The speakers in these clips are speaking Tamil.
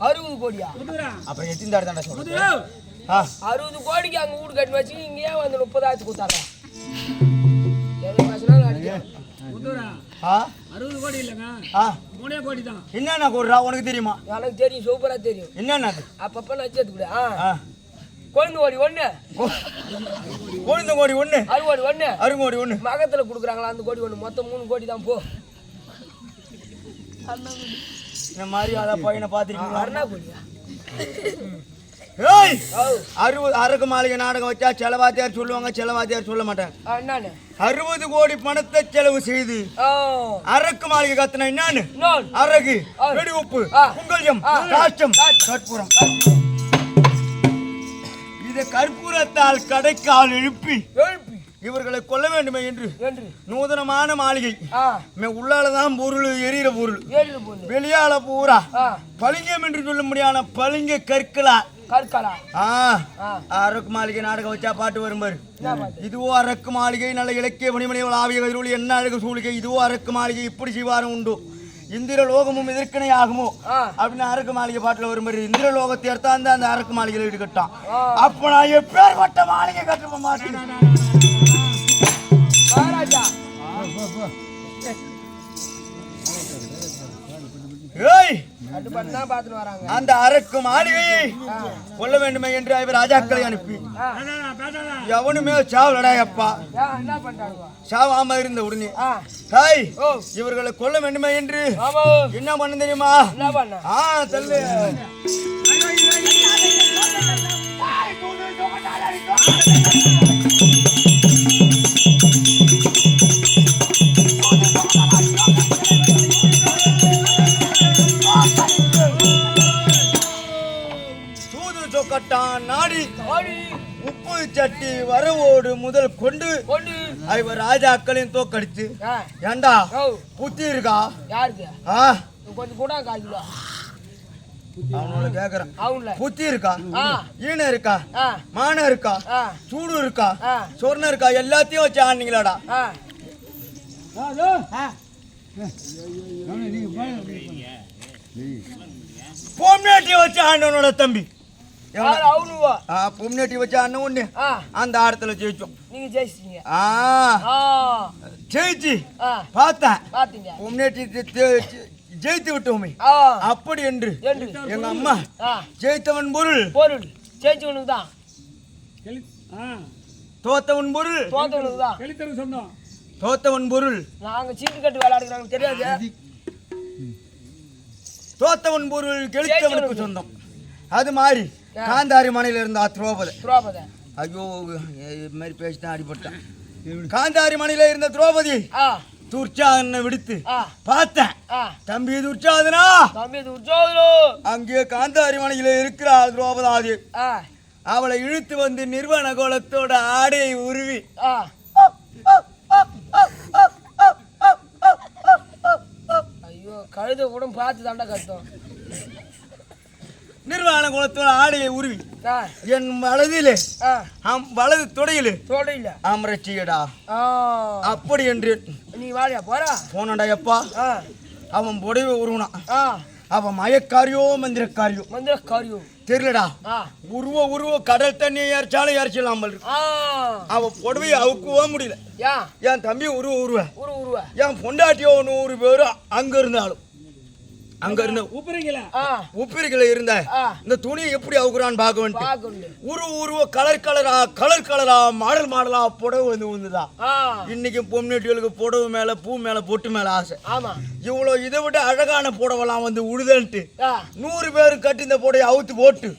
60 கோடியா? அப்புறம் எத்தனை தாடி தாண்டா சொல்றேன்? 60 கோடிக்கு அங்க வீடு கட்டி வச்சு இங்கேயே வந்து 30,000 கொடுத்தாங்க. எவ்வளவு பேசினாலும் அடிக்க. 60 கோடி இல்லைங்க, 3 கோடி தான். என்னென்ன கூடுறா உனக்கு தெரியுமா? எனக்கு தெரியும், சூப்பரா தெரியும். என்னென்ன அது? அப்பப்ப நச்சது கூட. கொழுந்து கோடி 1, கொழுந்து கோடி 1, அறுகோடி 1, அறுகோடி 1 மகத்துல கொடுக்குறாங்களா அந்த கோடி 1, மொத்தம் 3 கோடி தான். போ இந்த மாதிரி அதான் பையனை பார்த்துருக்கீங்களா? அருணா கோடியா? ஏய், 60 அரக்கு மாளிகை நாடகம் வச்சா செலவாத்தியார் சொல்லுவாங்க, செலவாத்தியார் சொல்ல மாட்டாங்க. என்னன்னு? 60 கோடி பணத்தை செலவு செய்து அரக்கு மாளிகை கத்துனா என்னன்னு? அரகு, வெடி உப்பு, குங்கல்யம், காஷ்டம், கற்பூரம். இதை கற்பூரத்தால் கடைக்கால் எழுப்பி இவர்களை கொல்ல வேண்டுமே என்று நூதனமான மாளிகை. உள்ளாலதான் பொருள், எரியிற பொருள், வெளியால பூரா பளிங்கம் என்று சொல்ல முடியாத பளிங்க கற்களா. அரக்கு மாளிகை நாடகம் வச்சா பாட்டு வரும்பாரு. இதுவோ அரக்கு மாளிகை, நல்ல இலக்கிய மணிமணிகள் ஆவிய கதிரோடு என்ன அழகு சூழிகை. இதுவோ அரக்கு மாளிகை, இப்படி செய்வாரும் உண்டு. இந்திர லோகமும் எதிர்க்கணை ஆகுமோ அப்படின்னு அரக்கு மாளிகை பாட்டுல வரும்பாரு. இந்திர லோகத்தை எடுத்தாந்து அந்த அரக்கு மாளிகையில வீடு கட்டான். அப்ப நான் எப்பேற்பட்ட மாளிகை கட்ட மாட்டேன். அந்த அரக்கு மாளிகையை கொல்ல வேண்டுமே என்று இவர் ராஜாக்களை அனுப்பி எவனுமே சாவலடாயப்பா சாவாம இருந்த உடனே இவர்களை கொல்ல வேண்டுமே என்று என்ன பண்ண தெரியுமா? தள்ளு நாடி உப்பு சட்டி வரவோடு முதல் கொண்டு இவர் ராஜாக்களையும் தோக்கடித்து. ஏண்டா புத்தி இருக்கா? கொஞ்சம் கூட அவனோட கேக்குறான். புத்தி இருக்கா? ஈன இருக்கா? மான இருக்கா? சூடு இருக்கா? சொர்ணம் இருக்கா? எல்லாத்தையும் வச்சு ஆனீங்களாடா? பொம்னாட்டியை வச்சு ஆண்டவனோட தம்பி பொம்னாட்டி வச்சு ஆன ஒண்ணு அந்த ஆடத்துல ஜெயிச்சோம். நீங்க ஜெயிச்சிட்டீங்க. ஜெயிச்சு பார்த்தேன் பொம்னாட்டி ஜெயித்து விட்டோமே. அப்படி என்று எங்க அம்மா ஜெயித்தவன் பொருள் ஜெயிச்சவனுக்கு தான், தோத்தவன் பொருள் தோத்தவன் பொருள். நாங்க சீட்டு கட்டு விளையாடுறாங்க தெரியாது. தோத்தவன் பொருள் கெளித்தவனுக்கு சொந்தம். அது மாதிரி காந்தாரி மனையில இருந்தா திரௌபதி. ஐயோ இது மாதிரி பேசிதான் அடிபட்டான். காந்தாரி மனையில இருந்த திரௌபதி துர்ச்சாதனை விடுத்து பார்த்தேன். தம்பி துர்ச்சாதனா, அங்கே காந்தாரி மனையில இருக்கிறா திரௌபதி. அவளை இழுத்து வந்து நிர்வாண கோலத்தோட ஆடையை உருவி ஐயோ கழுத கூட பார்த்து தாண்டா கட்டும். நிர்வாண குலத்தோட ஆடையை உருவி என் வலதிலே வலது தொடையில அமரச்சியடா. அப்படி என்று நீ வாழியா போறா போனடா எப்பா. அவன் புடவை உருவனான். அவன் மயக்காரியோ மந்திரக்காரியோ தெரியலடா. உருவ கடல் தண்ணியை ஏறிச்சாலும் ஏறிச்சலாம். அவ புடவையை அவுக்கவே முடியல. என் தம்பி உருவ என் பொண்டாட்டியோ 100 பேரும் அங்க இருந்தாலும் அங்க இருந்த உப்பிரிகளை இருந்த இந்த துணியை எப்படி அவுக்குறான்னு பார்க்க வேண்டிய உருவ கலர் கலரா மாடலா புடவை வந்து விழுந்துதான். இன்னைக்கு பொம்னேட்டிகளுக்கு புடவை மேல பூ மேல பொட்டு மேல ஆசை. இவ்வளவு இதை விட அழகான புடவெல்லாம் வந்து உழுதன்ட்டு 100 பேரு கட்டி இந்த புடவை அவுத்து போட்டு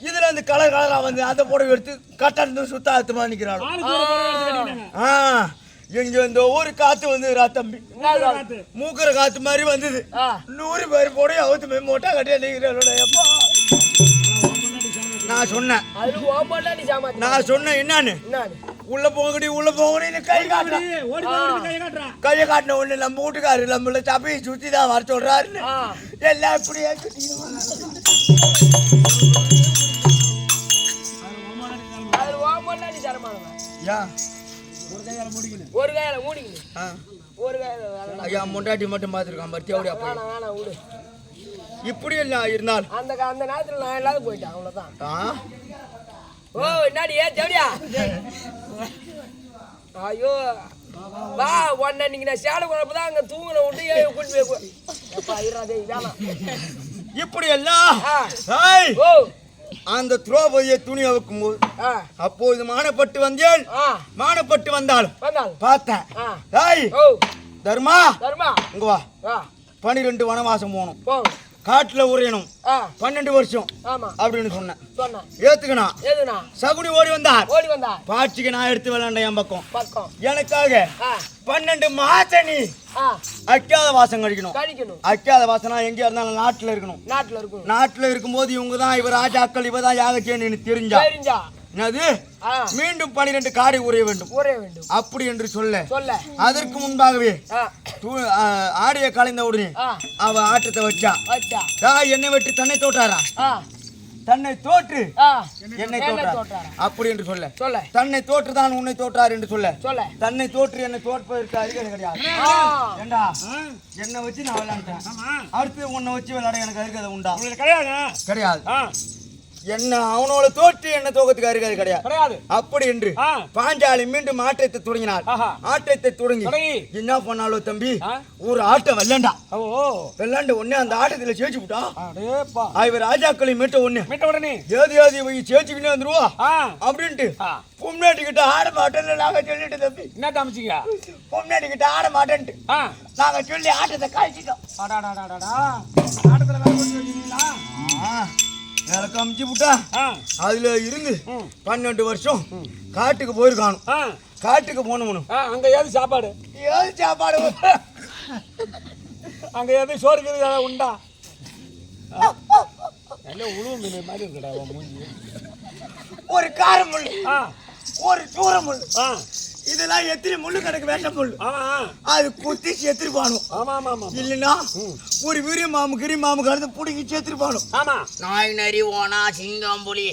இதுல இருந்து கலரா வந்து அந்த புடவை எடுத்து கட்ட சுத்த அத்துமா நிக்கிறாள். எங்க இந்த ஒரு காத்து வந்து தம்பி மூக்குற காத்து மாதிரி வந்தது. 100 பேர் போட அவுத்து மோட்டா கட்டியா நீங்கிறப்பா. நான் சொன்னேன் என்னன்னு உள்ள போங்கடி கையை காட்டின ஒண்ணு நம்ம வீட்டுக்காரு நம்மள சபையை சுத்திதான் வர சொல்றாருன்னு எல்லாம் இப்படியே ஒரு கையால மூடிக்கணும். ஐயா முண்டாட்டி மட்டும் பாத்துருக்கான். பர்த்தி அப்படியா விடு இப்படி எல்லாம் இருந்தால் அந்த நேரத்துல நான் இல்லாத போயிட்டேன் அவ்வளவுதான். ஓ என்னடி ஜவுடியா ஐயோ வா உன்ன நீங்க நான் சேலை குழப்பதான் அங்க தூங்கின விட்டு கூட்டி போய் வேணாம். இப்படி எல்லாம் அந்த திரௌபதியை துணி அவுக்கும் போது அப்போது மானப்பட்டு வந்தேன். மானப்பட்டு வந்தாலும் பார்த்தேன். தர்மா இங்க வா, 12 வனவாசம் போகணும், காட்டுல உரையணும் 12 வருஷம் அப்படின்னு சொன்னேன். ஏத்துக்கணா சகுனி ஓடி வந்தார். பாட்சிக்கு நான் எடுத்து விளையாண்டேன் என் பக்கம். எனக்காக 12 மாசம் நீ அக்காத வாசம் கழிக்கணும். அக்காத வாசனா எங்க இருந்தாலும் நாட்டுல இருக்கணும். நாட்டுல இருக்கும்போது இவங்க தான் இவர் ராஜாக்கள், இவதான் யாகச்சேன்னு தெரிஞ்சா என்னது மீண்டும் 12 காடை உரைய வேண்டும் அப்படி என்று சொல்ல அதற்கு முன்பாகவே ஆடைய கலைந்த உடனே அவ ஆட்டத்தை வச்சா. என்னை விட்டு தன்னை தோற்றாரா? தன்னை தோற்று என்னை தோற்றார் அப்படி என்று சொல்ல தன்னை தோற்றுதான் உன்னை தோற்றார் என்று சொல்ல தன்னை தோற்று என்னை தோற்பதற்கு அதிகாரம் கிடையாது. ஏண்டா என்னை வச்சு நான் விளையாண்டேன், அடுத்து உன்னை வச்சு விளையாட எனக்கு அதிகாரம் உண்டா? கிடையாது. என்ன அவனோட தோற்று என்ன தோகத்துக்கு அருகாது கிடையாது. அப்படி என்று பாஞ்சாலி மீண்டும் ஆட்டத்தை தொடங்கினார். ஆட்டத்தை தொடங்கி என்ன பண்ணாலோ தம்பி ஒரு ஆட்டம் வெள்ளாண்ட உடனே அந்த ஆட்டத்துல ஜெயிச்சு விட்டா. இவர் ராஜாக்களை மீட்ட உடனே ஏது ஜெயிச்சுக்கிட்டே வந்துருவா அப்படின்ட்டு பொம்னாட்டி கிட்ட ஆட மாட்டேன்னு நாங்க சொல்லிட்டு தம்பி என்ன காமிச்சிங்க. பொம்னாட்டி கிட்ட ஆட மாட்டேன்ட்டு நாங்க சொல்லி ஆட்டத்தை காய்ச்சிட்டோம். கமிச்சு விட்டா அதுல இருந்து 12 வருஷம் காட்டுக்கு போயிருக்கானும். காட்டுக்கு போனவனும் அங்க ஏது சாப்பாடு அங்க ஏது சோறு உண்டா? உழுவு மீன் மாதிரி இருக்கடா மூஞ்சி. ஒரு காரம் முள்ளு, ஒரு சூற முள்ளு, இதெல்லாம் எத்தனை முள்ளு கணக்கு வேண்ட முள்ளு அது குத்தி செத்துருப்பானு. இல்லைன்னா ஒரு விரி மாமு கிரி மாமு கலந்து புடிங்கி செத்துருப்பானு. நாய் நரி ஓனா சிங்கம் புலி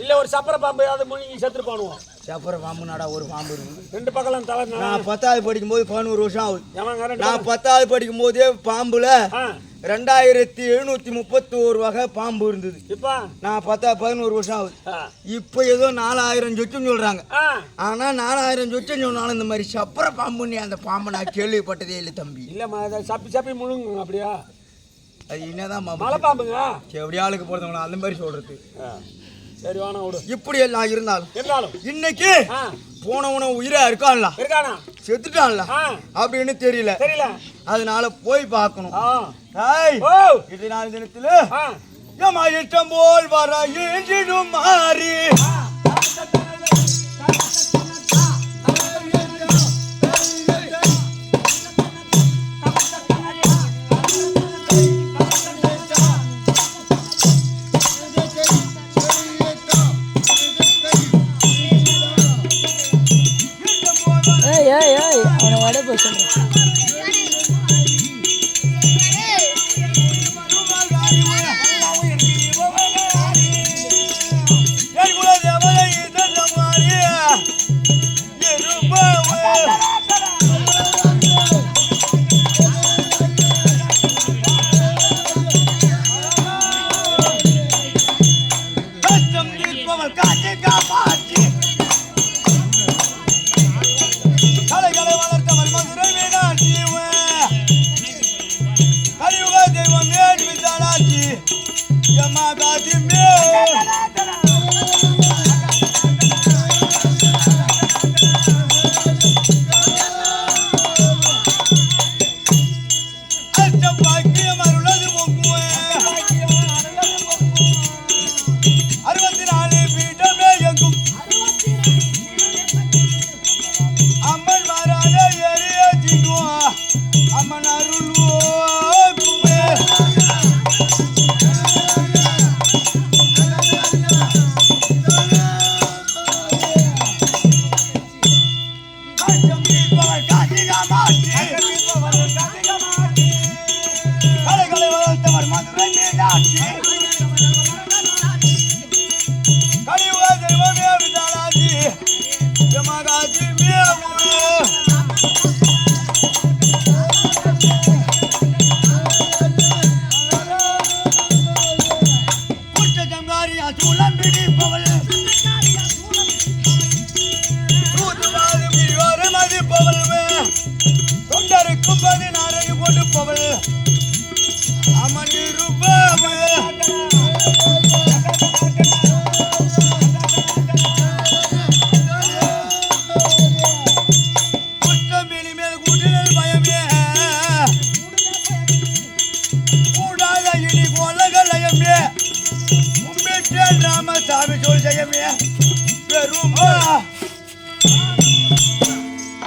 இல்ல ஒரு சப்பர பாம்பு ஏதாவது முழுங்கி செத்துருப்பானுவோம். சப்பர பாம்பு நாடா ஒரு பாம்பு இருக்கு 2 பக்கம் தலை. நான் 10வது படிக்கும் போது 11 வருஷம் ஆகுது. நான் 10வது படிக்கும் போதே பாம்புல 2731 வகை பாம்பு இருந்தது. நான் 11 வருஷம் ஆகுது. இப்ப ஏதோ 4000 சொச்சுன்னு சொல்றாங்க. ஆனா 4000 சொச்சுன்னு சொன்னாலும் இந்த மாதிரி சப்பர பாம்புன்னு அந்த பாம்பு நான் கேள்விப்பட்டதே இல்லை தம்பி. இல்ல சப்பி முழுங்க அப்படியா? அது என்னதான் மலை பாம்புங்க எப்படியாளுக்கு போறவங்க அந்த மாதிரி சொல்றது. சரி வாணா விடு. இப்படி எல்லாம் இருந்தாலும் இன்னைக்கு போனவன உயிரா இருக்கான்ல செத்துட்டான்ல அப்படின்னு தெரியல. அதனால போய் பார்க்கணும். இது 4 தினத்துல ஏமா இஷ்டம் போல் வர ஏஞ்சிடும் மாறி அவனை வட போய் சொல்றேன். தொண்டருக்கும் 16 கொடுப்பவள் அமன் இருப்பவள் குற்றமிலி மேல் கூட்டுதல் பயமே கூடாத இனி கொலகலயமே உம்மிட்டேன் ராமசாமி சொல் ஜெயமே பெருமா